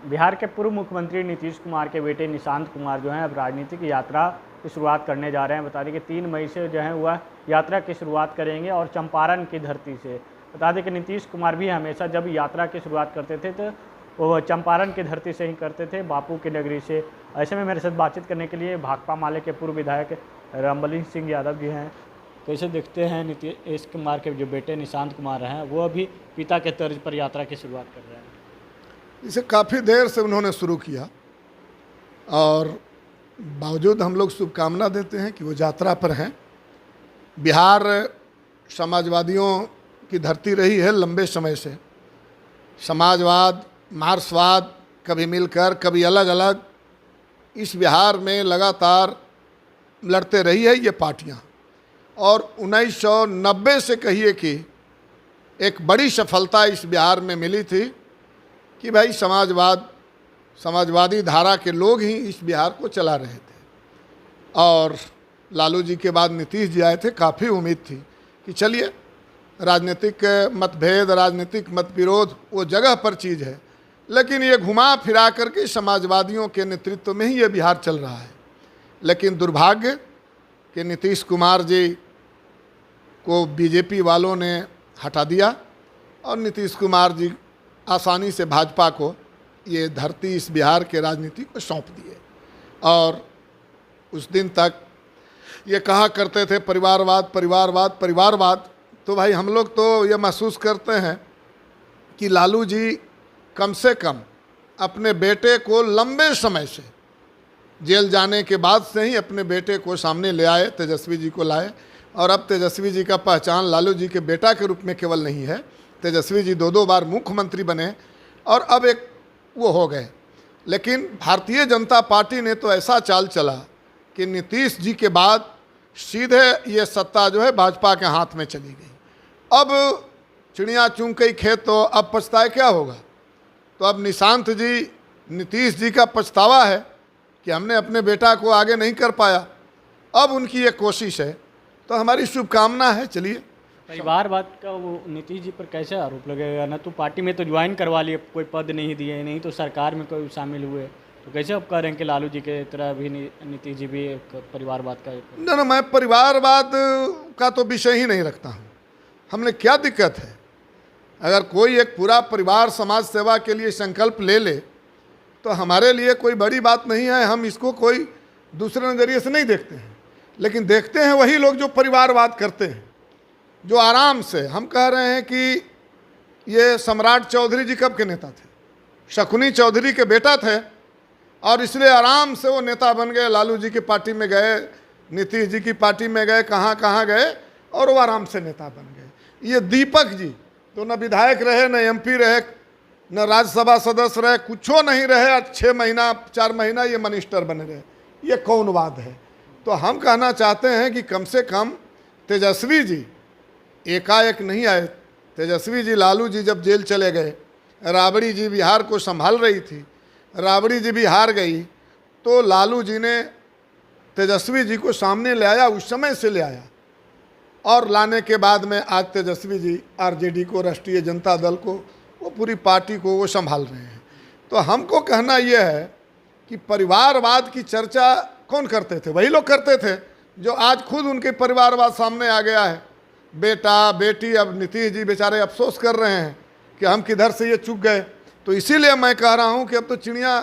बिहार के पूर्व मुख्यमंत्री नीतीश कुमार के बेटे निशांत कुमार जो हैं अब राजनीतिक यात्रा की शुरुआत करने जा रहे हैं। बता दें कि 3 मई से जो है वह यात्रा की शुरुआत करेंगे और चंपारण की धरती से। बता दें कि नीतीश कुमार भी हमेशा जब यात्रा की शुरुआत करते थे तो वो चंपारण की धरती से ही करते थे, बापू की नगरी से। ऐसे में मेरे साथ बातचीत करने के लिए भाकपा माले के पूर्व विधायक रामबली सिंह यादव जी हैं। कैसे देखते हैं नीतीश कुमार के जो बेटे निशांत कुमार हैं वो अभी पिता के तर्ज पर यात्रा की शुरुआत कर रहे हैं? इसे काफ़ी देर से उन्होंने शुरू किया और बावजूद हम लोग शुभकामना देते हैं कि वो यात्रा पर हैं। बिहार समाजवादियों की धरती रही है लंबे समय से। समाजवाद, मार्क्सवाद कभी मिलकर कभी अलग अलग इस बिहार में लगातार लड़ते रही है ये पार्टियां। और 1990 से कहिए कि एक बड़ी सफलता इस बिहार में मिली थी कि भाई समाजवादी धारा के लोग ही इस बिहार को चला रहे थे। और लालू जी के बाद नीतीश जी आए थे, काफ़ी उम्मीद थी कि चलिए राजनीतिक मतभेद, राजनीतिक मतविरोध वो जगह पर चीज़ है, लेकिन ये घुमा फिरा करके समाजवादियों के नेतृत्व में ही ये बिहार चल रहा है। लेकिन दुर्भाग्य कि नीतीश कुमार जी को बीजेपी वालों ने हटा दिया और नीतीश कुमार जी आसानी से भाजपा को ये धरती इस बिहार के राजनीति को सौंप दिए। और उस दिन तक ये कहा करते थे परिवारवाद परिवारवाद परिवारवाद। तो भाई हम लोग तो ये महसूस करते हैं कि लालू जी कम से कम अपने बेटे को लंबे समय से जेल जाने के बाद से ही अपने बेटे को सामने ले आए, तेजस्वी जी को लाए। और अब तेजस्वी जी का पहचान लालू जी के बेटा के रूप में केवल नहीं है, तेजस्वी जी 2 बार मुख्यमंत्री बने और अब एक वो हो गए। लेकिन भारतीय जनता पार्टी ने तो ऐसा चाल चला कि नीतीश जी के बाद सीधे ये सत्ता जो है भाजपा के हाथ में चली गई। अब चिड़िया चुंग गई खेत, तो अब पछताए क्या होगा। तो अब निशांत जी, नीतीश जी का पछतावा है कि हमने अपने बेटा को आगे नहीं कर पाया। अब उनकी ये कोशिश है, तो हमारी शुभकामना है। चलिए, परिवारवाद का वो नीतीश जी पर कैसे आरोप लगेगा? ना तो पार्टी में तो ज्वाइन करवा लिए, कोई पद नहीं दिए, नहीं तो सरकार में कोई शामिल हुए, तो कैसे आप कह रहे हैं कि लालू जी के तरह भी नीतीश जी भी एक परिवारवाद का ना, मैं परिवारवाद का तो विषय ही नहीं रखता हूँ। हमने क्या दिक्कत है, अगर कोई एक पूरा परिवार समाज सेवा के लिए संकल्प ले ले तो हमारे लिए कोई बड़ी बात नहीं है। हम इसको कोई दूसरे नज़रिए से नहीं देखते हैं, लेकिन देखते हैं वही लोग जो परिवारवाद करते हैं, जो आराम से। हम कह रहे हैं कि ये सम्राट चौधरी जी कब के नेता थे? शकुनी चौधरी के बेटा थे और इसलिए आराम से वो नेता बन गए। लालू जी की पार्टी में गए, नीतीश जी की पार्टी में गए, कहाँ कहाँ गए और वो आराम से नेता बन गए। ये दीपक जी तो न विधायक रहे, न एमपी रहे, न राज्यसभा सदस्य रहे, कुछो नहीं रहे। 6 महीना 4 महीना ये मिनिस्टर बने रहे। ये कौन वाद है? तो हम कहना चाहते हैं कि कम से कम तेजस्वी जी एकाएक नहीं आए। तेजस्वी जी, लालू जी जब जेल चले गए, राबड़ी जी बिहार को संभाल रही थी, राबड़ी जी भी हार गई, तो लालू जी ने तेजस्वी जी को सामने ले आया, उस समय से ले आया। और लाने के बाद में आज तेजस्वी जी आरजेडी को, राष्ट्रीय जनता दल को, वो पूरी पार्टी को वो संभाल रहे हैं। तो हमको कहना यह है कि परिवारवाद की चर्चा कौन करते थे? वही लोग करते थे जो आज खुद उनके परिवारवाद सामने आ गया है। बेटा बेटी, अब नीतीश जी बेचारे अफसोस कर रहे हैं कि हम किधर से ये चूक गए। तो इसीलिए मैं कह रहा हूँ कि अब तो चिड़िया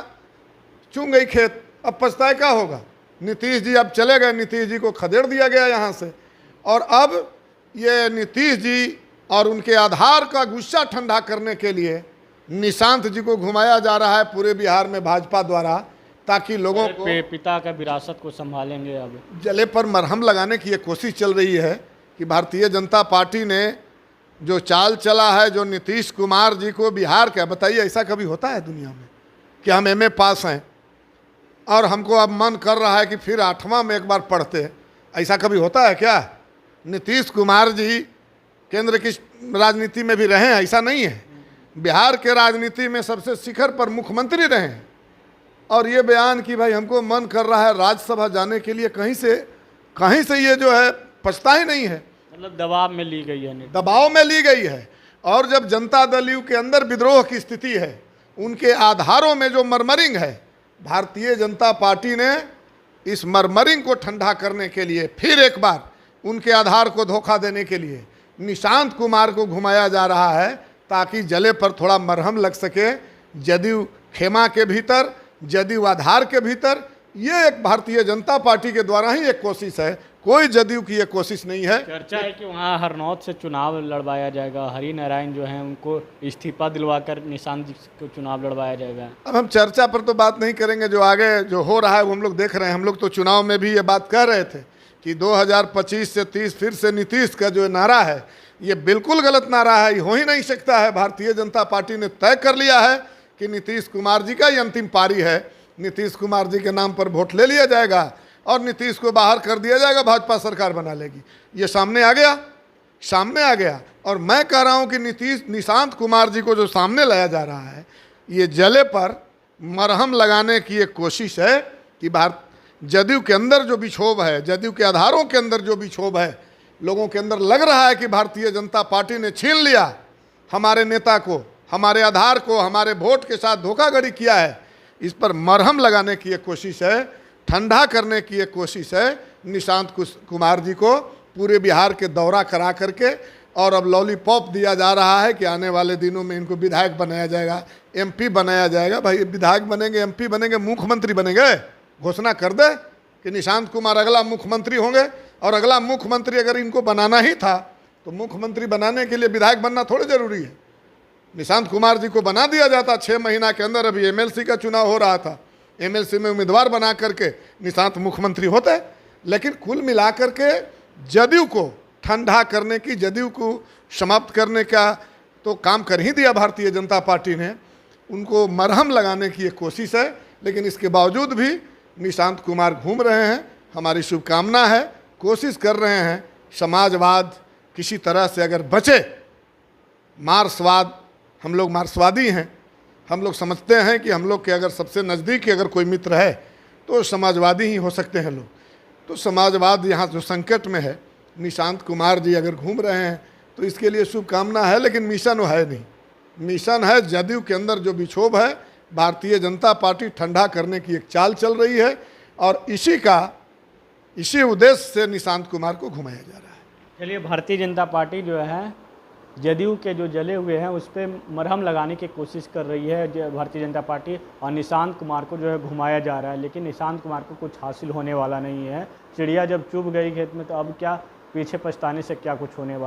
चुंग गई खेत, अब पछताए क्या होगा। नीतीश जी अब चले गए, नीतीश जी को खदेड़ दिया गया यहाँ से। और अब ये नीतीश जी और उनके आधार का गुस्सा ठंडा करने के लिए निशांत जी को घुमाया जा रहा है पूरे बिहार में भाजपा द्वारा, ताकि लोगों को पिता का विरासत को संभालेंगे। अब जले पर मरहम लगाने की ये कोशिश चल रही है कि भारतीय जनता पार्टी ने जो चाल चला है, जो नीतीश कुमार जी को बिहार का, बताइए ऐसा कभी होता है दुनिया में कि हम एमए पास हैं और हमको अब मन कर रहा है कि फिर 8वां में एक बार पढ़ते? ऐसा कभी होता है क्या? नीतीश कुमार जी केंद्र की राजनीति में भी रहे हैं, ऐसा नहीं है। बिहार के राजनीति में सबसे शिखर पर मुख्यमंत्री रहे हैं। और ये बयान कि भाई हमको मन कर रहा है राज्यसभा जाने के लिए, कहीं से ये जो है पछता ही नहीं है। मतलब दबाव में ली गई है, दबाव में ली गई है। और जब जनता दल यू के अंदर विद्रोह की स्थिति है, उनके आधारों में जो मरमरिंग है, भारतीय जनता पार्टी ने इस मरमरिंग को ठंडा करने के लिए फिर एक बार उनके आधार को धोखा देने के लिए निशांत कुमार को घुमाया जा रहा है, ताकि जले पर थोड़ा मरहम लग सके। जदयू खेमा के भीतर, जदयू आधार के भीतर, ये एक भारतीय जनता पार्टी के द्वारा ही एक कोशिश है, कोई जदयू की ये कोशिश नहीं है। चर्चा है कि वहाँ हरनौत से चुनाव लड़वाया जाएगा, हरि नारायण जो हैं उनको इस्तीफा दिलवाकर निशांत जी को चुनाव लड़वाया जाएगा। अब हम चर्चा पर तो बात नहीं करेंगे, जो आगे जो हो रहा है वो हम लोग देख रहे हैं। हम लोग तो चुनाव में भी ये बात कह रहे थे कि 2025 से 30 फिर से नीतीश का जो नारा है ये बिल्कुल गलत नारा है, ये हो ही नहीं सकता है। भारतीय जनता पार्टी ने तय कर लिया है कि नीतीश कुमार जी का ये अंतिम पारी है, नीतीश कुमार जी के नाम पर वोट ले लिया जाएगा और नीतीश को बाहर कर दिया जाएगा, भाजपा सरकार बना लेगी। ये सामने आ गया। और मैं कह रहा हूं कि निशांत कुमार जी को जो सामने लाया जा रहा है, ये जले पर मरहम लगाने की एक कोशिश है कि जदयू के अंदर जो विक्षोभ है, जदयू के आधारों के अंदर जो विक्षोभ है, लोगों के अंदर लग रहा है कि भारतीय जनता पार्टी ने छीन लिया हमारे नेता को, हमारे आधार को, हमारे वोट के साथ धोखाधड़ी किया है। इस पर मरहम लगाने की एक कोशिश है, ठंडा करने की एक कोशिश है। निशांत कुमार जी को पूरे बिहार के दौरा करा करके और अब लॉलीपॉप दिया जा रहा है कि आने वाले दिनों में इनको विधायक बनाया जाएगा, एमपी बनाया जाएगा। भाई विधायक बनेंगे, एमपी बनेंगे, मुख्यमंत्री बनेंगे, घोषणा कर दे कि निशांत कुमार अगला मुख्यमंत्री होंगे। और अगला मुख्यमंत्री अगर इनको बनाना ही था तो मुख्यमंत्री बनाने के लिए विधायक बनना थोड़ी जरूरी है। निशांत कुमार जी को बना दिया जाता 6 महीना के अंदर। अभी एमएलसी का चुनाव हो रहा था, एमएलसी में उम्मीदवार बना करके निशांत मुख्यमंत्री होते। लेकिन कुल मिलाकर के जदयू को ठंडा करने की, जदयू को समाप्त करने का तो काम कर ही दिया भारतीय जनता पार्टी ने, उनको मरहम लगाने की एक कोशिश है। लेकिन इसके बावजूद भी निशांत कुमार घूम रहे हैं। हमारी शुभकामना है, कोशिश कर रहे हैं समाजवाद किसी तरह से अगर बचे, मार्क्सवाद, हम लोग मार्क्सवादी हैं, हम लोग समझते हैं कि हम लोग के अगर सबसे नज़दीक अगर कोई मित्र है तो समाजवादी ही हो सकते हैं लोग। तो समाजवाद यहाँ जो संकट में है, निशांत कुमार जी अगर घूम रहे हैं तो इसके लिए शुभकामना है। लेकिन मिशन वो है नहीं, मिशन है जदयू के अंदर जो विक्षोभ है, भारतीय जनता पार्टी ठंडा करने की एक चाल चल रही है और इसी उद्देश्य से निशांत कुमार को घुमाया जा रहा है। चलिए, भारतीय जनता पार्टी जो है जदयू के जो जले हुए हैं उस पर मरहम लगाने की कोशिश कर रही है भारतीय जनता पार्टी, और निशांत कुमार को जो है घुमाया जा रहा है। लेकिन निशांत कुमार को कुछ हासिल होने वाला नहीं है। चिड़िया जब चुभ गई खेत में तो अब क्या, पीछे पछताने से क्या कुछ होने वाला।